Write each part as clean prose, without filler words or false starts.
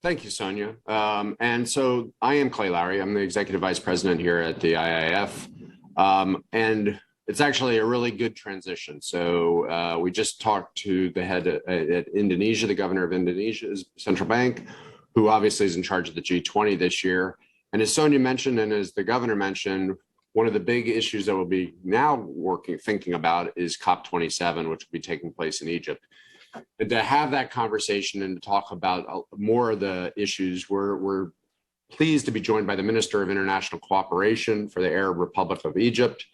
Thank you, Sonia. And so I am Clay Lowry. I'm the Executive Vice President here at the IIF. And it's actually a really good transition. So we just talked to the head at Indonesia, the governor of Indonesia's central bank, who obviously is in charge of the G20 this year. And as Sonia mentioned, and as the governor mentioned, one of the big issues that we'll be now thinking about is COP27, which will be taking place in Egypt. And to have that conversation and to talk about more of the issues, we're pleased to be joined by the Minister of International Cooperation for the Arab Republic of Egypt,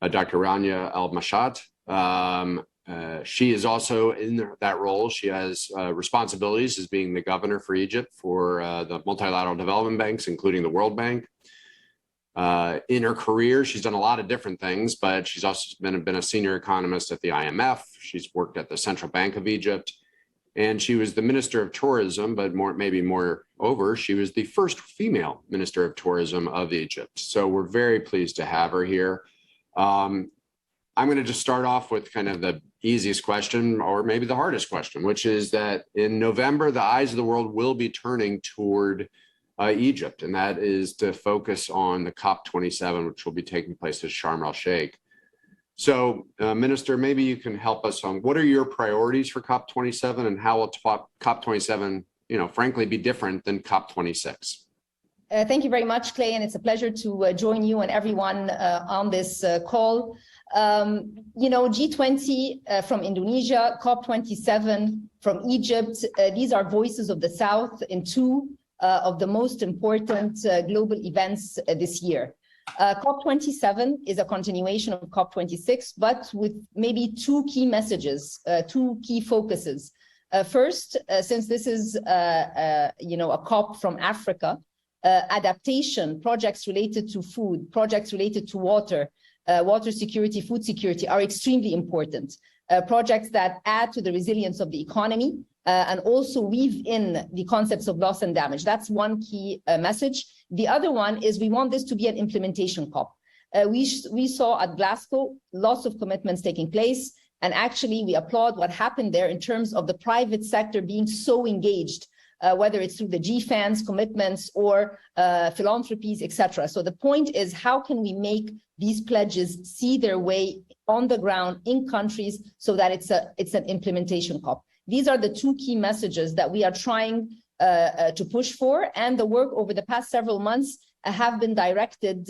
D.Rانيا al-Mashat. She is also in that role. She has responsibilities as being the governor for Egypt for the multilateral development banks, including the World Bank. In her career, she's done a lot of different things, but she's also been a senior economist at the IMF. She's worked at the Central Bank of Egypt, and she was the Minister of Tourism, but she was the first female Minister of Tourism of Egypt. So we're very pleased to have her here. I'm going to just start off with kind of the easiest question, or maybe the hardest question, which is that in November, the eyes of the world will be turning toward Egypt, and that is to focus on the COP27, which will be taking place at Sharm el-Sheikh. So, Minister, maybe you can help us on what are your priorities for COP27, and how will COP27, frankly, be different than COP26? Thank you very much, Clay, and it's a pleasure to join you and everyone on this call. G20 from Indonesia, COP27 from Egypt, these are voices of the South in two of the most important global events this year. COP27 is a continuation of COP26, but with maybe two key messages, two key focuses. First, since this is a COP from Africa, adaptation, projects related to food, projects related to water, water security, food security are extremely important. Projects that add to the resilience of the economy and also weave in the concepts of loss and damage. That's one key message. The other one is we want this to be an implementation COP. We saw at Glasgow lots of commitments taking place, and actually we applaud what happened there in terms of the private sector being so engaged, whether it's through the GFAN's commitments or philanthropies, etc. So the point is, how can we make these pledges see their way on the ground in countries so that it's an implementation COP? These are the two key messages that we are trying to push for, and the work over the past several months have been directed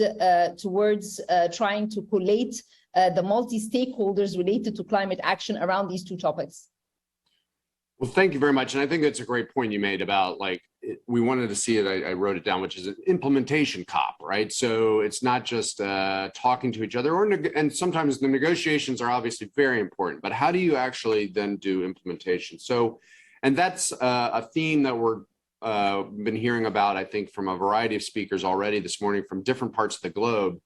towards trying to collate the multi-stakeholders related to climate action around these two topics. Well, thank you very much. And I think that's a great point you made about we wanted to see it, I wrote it down, which is an implementation COP, right? So it's not just talking to each other, and sometimes the negotiations are obviously very important, but how do you actually then do implementation? So, and that's a theme that we're been hearing about, I think, from a variety of speakers already this morning from different parts of the globe,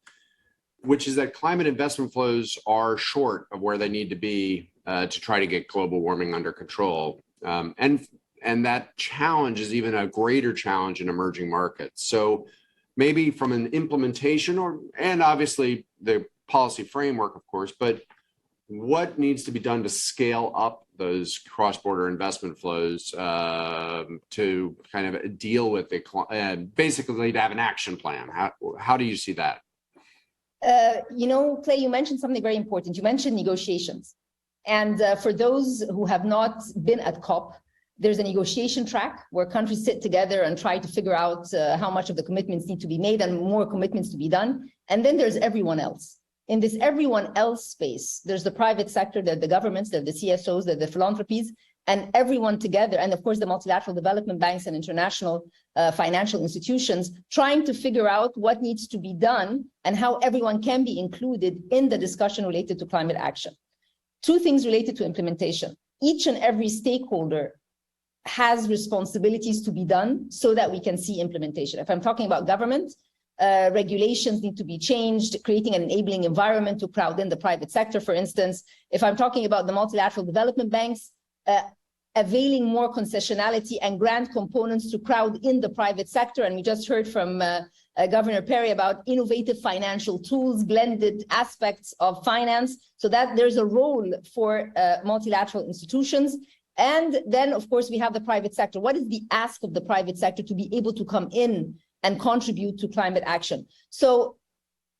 which is that climate investment flows are short of where they need to be to try to get global warming under control. And that challenge is even a greater challenge in emerging markets. So maybe from an implementation and obviously the policy framework, of course, but what needs to be done to scale up those cross-border investment flows to kind of deal with basically to have an action plan? How do you see that? Clay, you mentioned something very important. You mentioned negotiations. And for those who have not been at COP, there's a negotiation track where countries sit together and try to figure out how much of the commitments need to be made and more commitments to be done. And then there's everyone else. In this everyone else space, there's the private sector, there's the governments, there's the CSOs, there's the philanthropies, and everyone together, and of course the multilateral development banks and international financial institutions, trying to figure out what needs to be done and how everyone can be included in the discussion related to climate action. Two things related to implementation. Each and every stakeholder has responsibilities to be done so that we can see implementation. If I'm talking about government, regulations need to be changed, creating an enabling environment to crowd in the private sector, for instance. If I'm talking about the multilateral development banks, availing more concessionality and grant components to crowd in the private sector. And we just heard from Governor Perry about innovative financial tools, blended aspects of finance, so that there's a role for multilateral institutions. And then, of course, we have the private sector. What is the ask of the private sector to be able to come in and contribute to climate action? So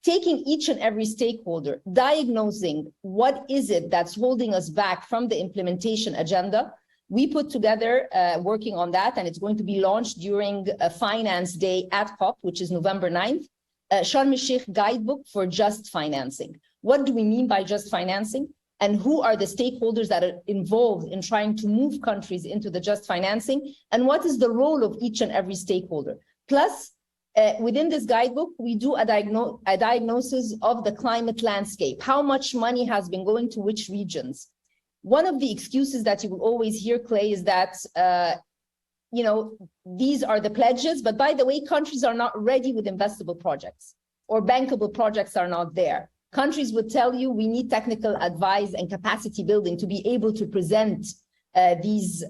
taking each and every stakeholder, diagnosing what is it that's holding us back from the implementation agenda. We put together, working on that, and it's going to be launched during Finance Day at COP, which is November 9th, Sharm el-Sheikh Guidebook for Just Financing. What do we mean by just financing? And who are the stakeholders that are involved in trying to move countries into the just financing? And what is the role of each and every stakeholder? Plus, within this guidebook, we do a diagnosis of the climate landscape. How much money has been going to which regions? One of the excuses that you will always hear, Clay, is that, these are the pledges, but by the way, countries are not ready with investable projects or bankable projects are not there. Countries would tell you we need technical advice and capacity building to be able to present these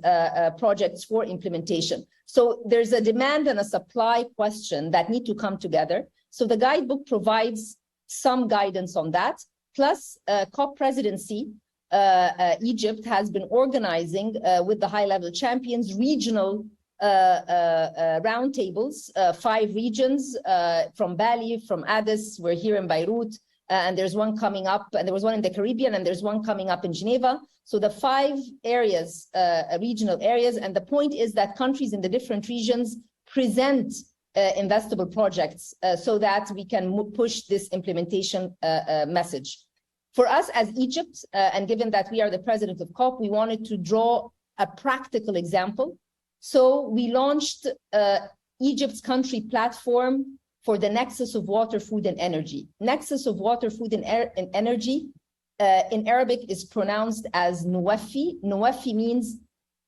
projects for implementation. So there's a demand and a supply question that need to come together. So the guidebook provides some guidance on that. Plus, COP presidency, Egypt has been organizing with the high-level champions regional roundtables, 5 regions from Bali, from Addis, we're here in Beirut, and there's one coming up, and there was one in the Caribbean, and there's one coming up in Geneva. So the 5 areas, regional areas, and the point is that countries in the different regions present investable projects so that we can push this implementation message. For us as Egypt, and given that we are the president of COP, we wanted to draw a practical example. So we launched Egypt's country platform for the nexus of water, food, and energy. Nexus of water, food, and energy in Arabic is pronounced as Nuwafi. Nuwafi means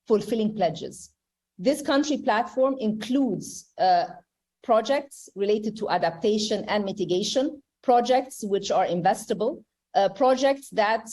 fulfilling pledges. This country platform includes projects related to adaptation and mitigation, projects which are investable, projects that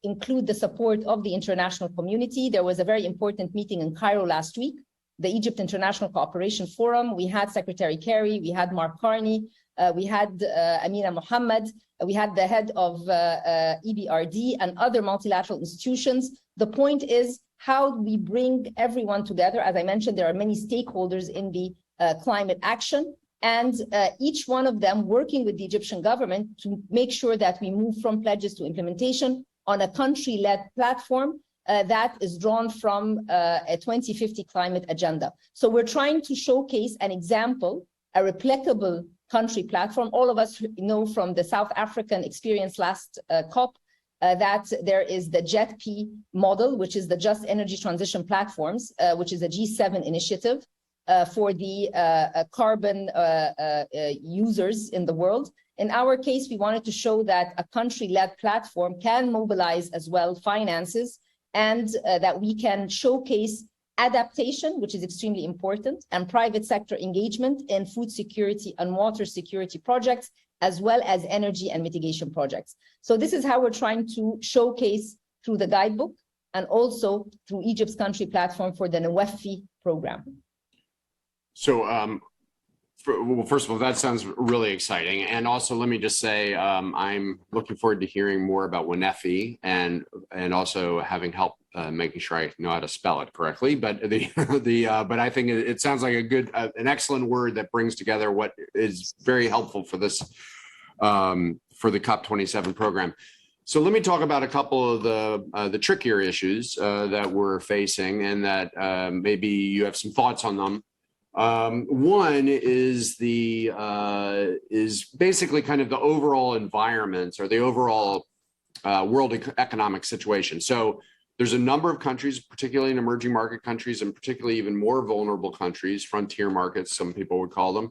include the support of the international community. There was a very important meeting in Cairo last week, the Egypt International Cooperation Forum. We had Secretary Kerry, we had Mark Carney, we had Amina Mohammed, we had the head of EBRD and other multilateral institutions. The point is, how do we bring everyone together? As I mentioned, there are many stakeholders in the climate action, and each one of them working with the Egyptian government to make sure that we move from pledges to implementation on a country-led platform that is drawn from a 2050 climate agenda. So we're trying to showcase an example, a replicable country platform. All of us know from the South African experience last COP that there is the JETP model, which is the Just Energy Transition Platforms, which is a G7 initiative for the carbon users in the world. In our case, we wanted to show that a country-led platform can mobilize as well finances, and that we can showcase adaptation, which is extremely important, and private sector engagement in food security and water security projects, as well as energy and mitigation projects. So this is how we're trying to showcase through the guidebook and also through Egypt's country platform for the Nuwafi program. So, well, first of all, that sounds really exciting. And also, let me just say, I'm looking forward to hearing more about WNEFI and also having help making sure I know how to spell it correctly. But but I think it sounds like an excellent word that brings together what is very helpful for this for the COP27 program. So let me talk about a couple of the trickier issues that we're facing, and that maybe you have some thoughts on them. One is is basically kind of the overall environment or the overall world economic situation. So there's a number of countries, particularly in emerging market countries, and particularly even more vulnerable countries, frontier markets, some people would call them,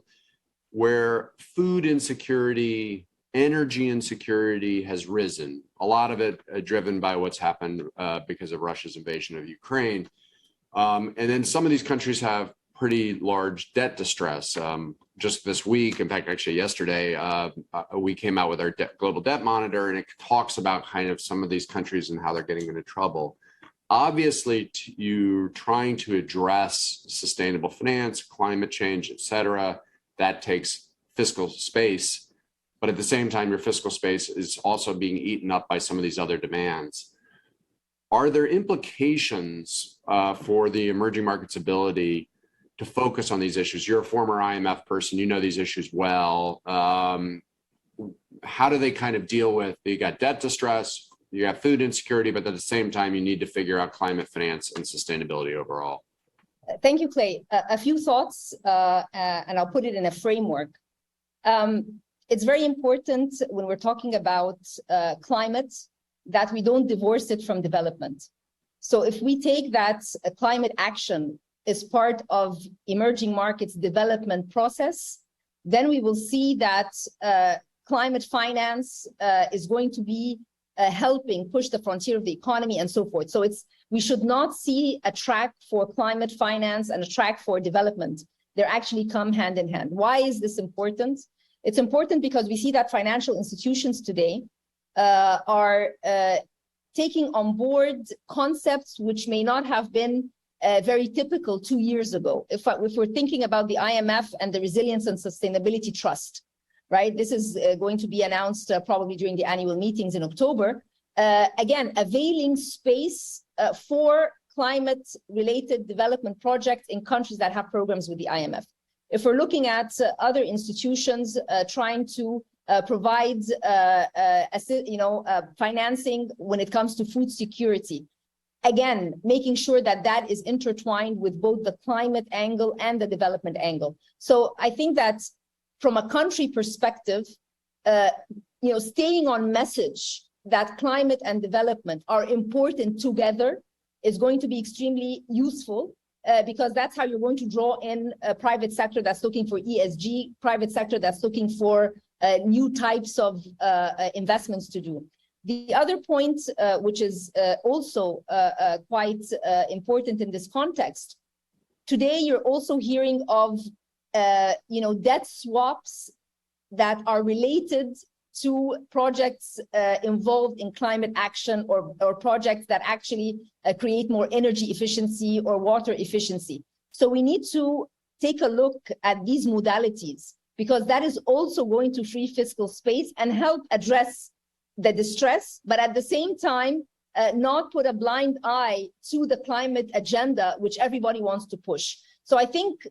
where food insecurity, energy insecurity has risen. A lot of it driven by what's happened because of Russia's invasion of Ukraine. And then some of these countries have pretty large debt distress. Just this week, in fact, actually yesterday, we came out with our global debt monitor, and it talks about kind of some of these countries and how they're getting into trouble. Obviously, you're trying to address sustainable finance, climate change, et cetera. That takes fiscal space. But at the same time, your fiscal space is also being eaten up by some of these other demands. Are there implications for the emerging markets' ability to focus on these issues? You're a former IMF person, you know these issues well. How do they kind of deal with, you got debt distress, you have food insecurity, but at the same time, you need to figure out climate finance and sustainability overall? Thank you, Clay. A few thoughts, and I'll put it in a framework. It's very important when we're talking about climate that we don't divorce it from development. So if we take that climate action is part of emerging markets development process, then we will see that climate finance is going to be helping push the frontier of the economy and so forth. So we should not see a track for climate finance and a track for development. They actually come hand in hand. Why is this important? It's important because we see that financial institutions today are taking on board concepts which may not have been very typical 2 years ago. If we're thinking about the IMF and the Resilience and Sustainability Trust, right? This is going to be announced probably during the annual meetings in October. Again, availing space for climate-related development projects in countries that have programs with the IMF. If we're looking at other institutions trying to provide financing when it comes to food security, again, making sure that that is intertwined with both the climate angle and the development angle. So I think that from a country perspective, staying on message that climate and development are important together is going to be extremely useful because that's how you're going to draw in a private sector that's looking for ESG, private sector that's looking for new types of investments to do. The other point, which is also quite important in this context, today you're also hearing of debt swaps that are related to projects involved in climate action or projects that actually create more energy efficiency or water efficiency. So we need to take a look at these modalities because that is also going to free fiscal space and help address the distress, but at the same time, not put a blind eye to the climate agenda, which everybody wants to push. So I think,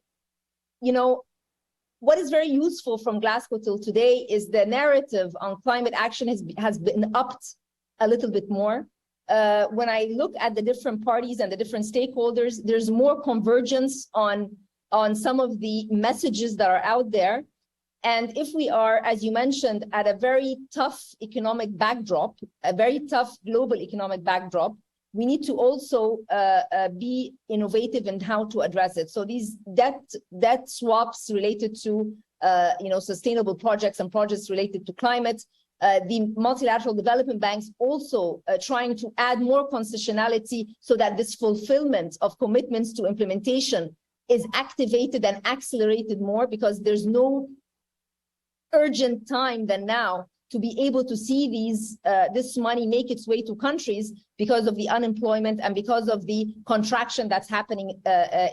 what is very useful from Glasgow till today is the narrative on climate action has been upped a little bit more. When I look at the different parties and the different stakeholders, there's more convergence on some of the messages that are out there. And if we are, as you mentioned, at a very tough economic backdrop, a very tough global economic backdrop, we need to also be innovative in how to address it. So these debt swaps related to sustainable projects and projects related to climate, the multilateral development banks also trying to add more conditionality so that this fulfillment of commitments to implementation is activated and accelerated more because there's no urgent time than now to be able to see this money make its way to countries because of the unemployment and because of the contraction that's happening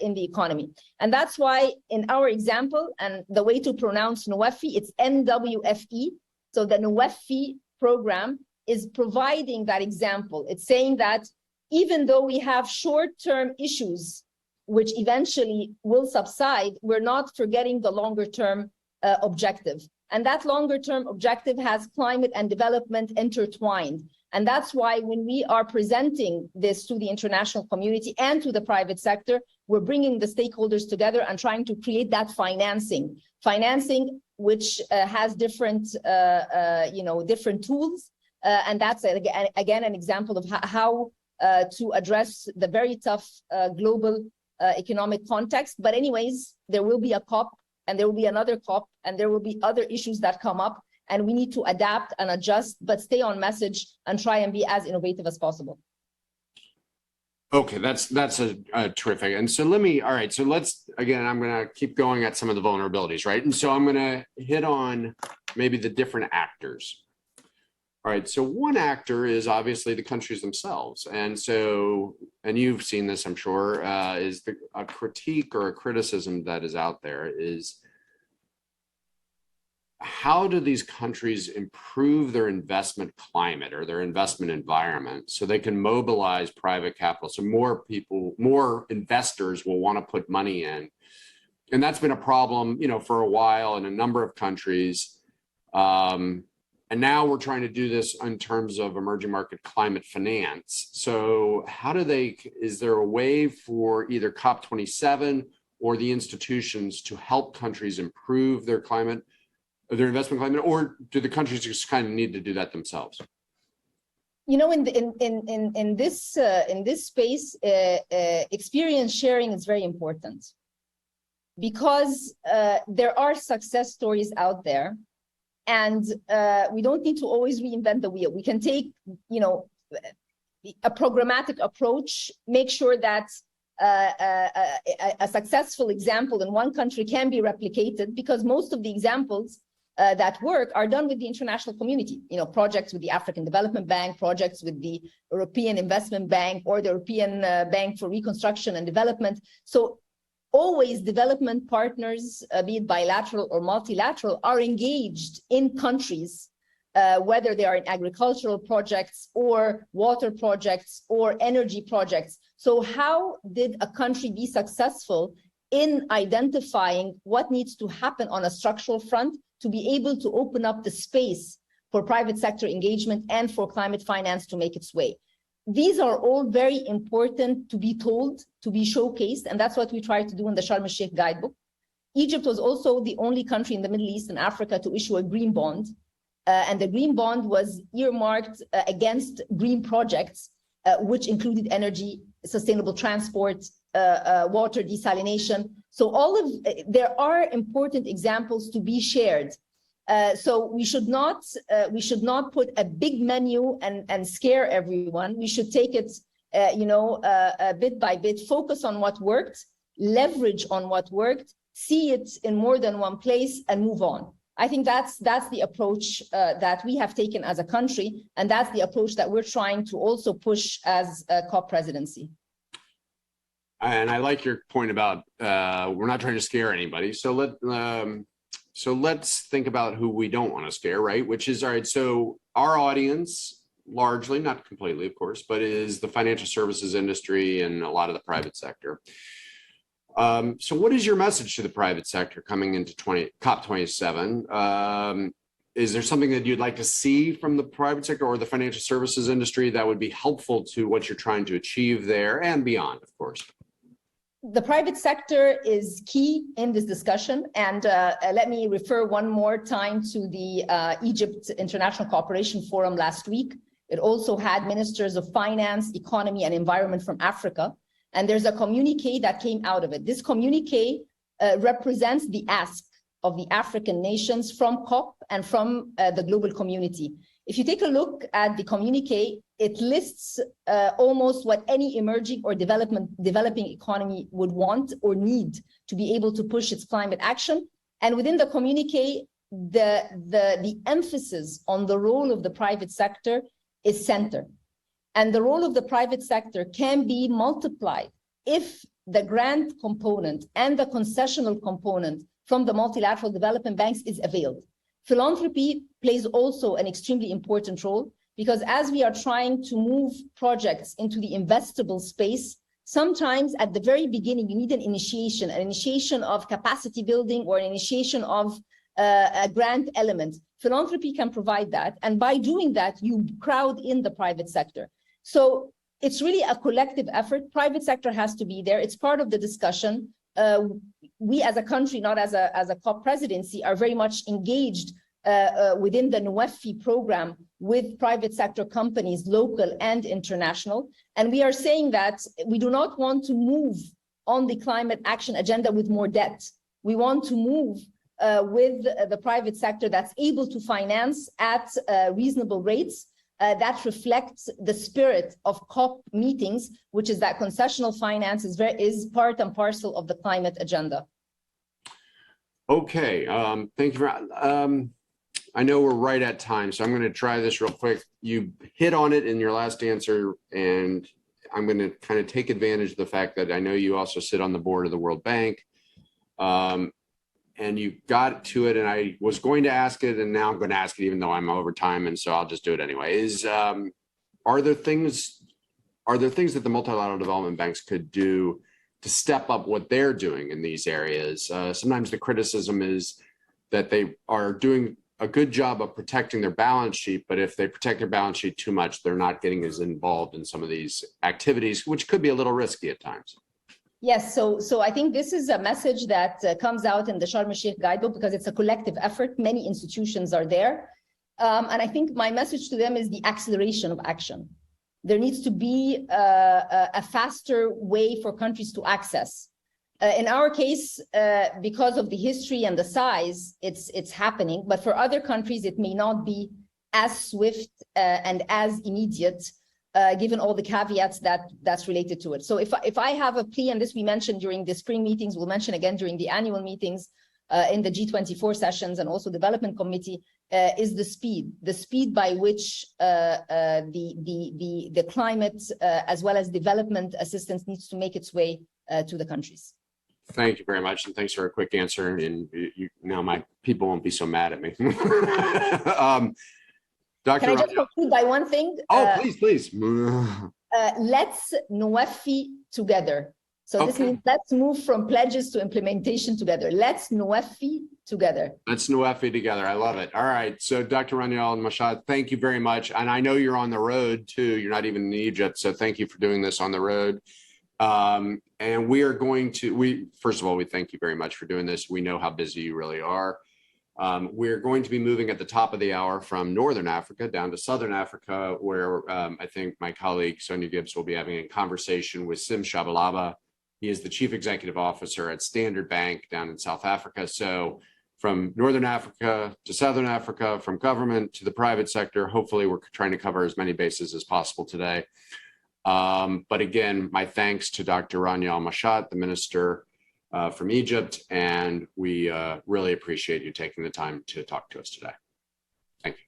in the economy. And that's why in our example, and the way to pronounce NWFI, it's NWFE. So the NWFI program is providing that example. It's saying that even though we have short-term issues, which eventually will subside, we're not forgetting the longer-term objective. And that longer-term objective has climate and development intertwined. And that's why when we are presenting this to the international community and to the private sector, we're bringing the stakeholders together and trying to create that financing which has different, different tools. And that's, again, an example of how to address the very tough global economic context. But anyways, there will be a COP, and there will be another COP, and there will be other issues that come up, and we need to adapt and adjust, but stay on message and try and be as innovative as possible. Okay, that's a terrific. And so let's, again, I'm going to keep going at some of the vulnerabilities, right? And so I'm going to hit on maybe the different actors. All right, so one actor is obviously the countries themselves. And so, and you've seen this, I'm sure, is a critique or a criticism that is out there is, how do these countries improve their investment climate or their investment environment so they can mobilize private capital, so more people, more investors will want to put money in? And that's been a problem, you know, for a while in a number of countries. And now we're trying to do this in terms of emerging market climate finance. So how do they, is there a way for either COP27 or the institutions to help countries improve their climate, their investment climate, or do the countries just kind of need to do that themselves? You know, in this space, experience sharing is very important, because there are success stories out there, and we don't need to always reinvent the wheel. We can take, you know, a programmatic approach, make sure that a successful example in one country can be replicated, because most of the examples that work are done with the international community. You know, projects with the African Development Bank, projects with the European Investment Bank, or the European Bank for Reconstruction and Development. So always development partners, be it bilateral or multilateral, are engaged in countries, whether they are in agricultural projects or water projects or energy projects. So how did a country be successful in identifying what needs to happen on a structural front to be able to open up the space for private sector engagement and for climate finance to make its way? These are all very important to be told, to be showcased, and that's what we try to do in the Sharm el-Sheikh Guidebook. Egypt was also the only country in the Middle East and Africa to issue a green bond, and the green bond was earmarked against green projects, which included energy, sustainable transport, water desalination. So there are important examples to be shared. So we should not put a big menu and scare everyone. We should take it, bit by bit, focus on what worked, leverage on what worked, see it in more than one place, and move on. I think that's the approach that we have taken as a country, and that's the approach that we're trying to also push as a COP presidency. And I like your point about we're not trying to scare anybody. So let's think about who we don't want to scare, right? Which is, all right, so our audience, largely, not completely, of course, but is the financial services industry and a lot of the private sector. So what is your message to the private sector coming into COP27? Is there something that you'd like to see from the private sector or the financial services industry that would be helpful to what you're trying to achieve there and beyond, of course? The private sector is key in this discussion, and let me refer one more time to the Egypt International Cooperation Forum last week. It also had ministers of finance, economy, and environment from Africa, and there's a communique that came out of it. This communique represents the ask of the African nations from COP and from the global community. If you take a look at the communique, it lists almost what any emerging or developing economy would want or need to be able to push its climate action. And within the communique, the emphasis on the role of the private sector is centered. And the role of the private sector can be multiplied if the grant component and the concessional component from the multilateral development banks is availed. Philanthropy plays also an extremely important role, because as we are trying to move projects into the investable space, sometimes at the very beginning, you need an initiation of capacity building or an initiation of a grant element. Philanthropy can provide that. And by doing that, you crowd in the private sector. So it's really a collective effort. Private sector has to be there. It's part of the discussion. We as a country, not as a COP presidency, are very much engaged within the NWEFI program with private sector companies, local and international. And we are saying that we do not want to move on the climate action agenda with more debt. We want to move with the private sector that's able to finance at reasonable rates that reflects the spirit of COP meetings, which is that concessional finance is part and parcel of the climate agenda. Okay, thank you. I know we're right at time, so I'm going to try this real quick. You hit on it in your last answer, and I'm going to kind of take advantage of the fact that I know you also sit on the board of the World Bank. And you got to it, and I was going to ask it, and now I'm going to ask it even though I'm over time, and so I'll just do it anyway. Are there things that the multilateral development banks could do to step up what they're doing in these areas? Sometimes the criticism is that they are doing a good job of protecting their balance sheet, but if they protect their balance sheet too much, they're not getting as involved in some of these activities, which could be a little risky at times. Yes, so I think this is a message that comes out in the Sharm el-Sheikh Guidebook because it's a collective effort. Many institutions are there. And I think my message to them is the acceleration of action. There needs to be a faster way for countries to access. In our case, because of the history and the size, it's happening. But for other countries, it may not be as swift and as immediate, given all the caveats that's related to it. So if I have a plea, and this we mentioned during the spring meetings, we'll mention again during the annual meetings, in the G24 sessions and also development committee, is the speed by which the climate as well as development assistance needs to make its way to the countries. Thank you very much, and thanks for a quick answer. And now my people won't be so mad at me. Dr. Can I just conclude by one thing? Oh, please. Let's NOEFI together. So this means let's move from pledges to implementation together. Let's NOEFI together. Let's NOEFI together. I love it. All right. So Dr. Rania and Mashat, thank you very much. And I know you're on the road too. You're not even in Egypt. So thank you for doing this on the road. And we are going to, first of all, we thank you very much for doing this. We know how busy you really are. We're going to be moving at the top of the hour from Northern Africa down to Southern Africa, where I think my colleague Sonia Gibbs will be having a conversation with Sim Shabalaba. He is the Chief Executive Officer at Standard Bank down in South Africa. So from Northern Africa to Southern Africa, from government to the private sector, hopefully we're trying to cover as many bases as possible today. But again, my thanks to Dr. Rania al-Mashat, the Minister from Egypt, and we really appreciate you taking the time to talk to us today. Thank you.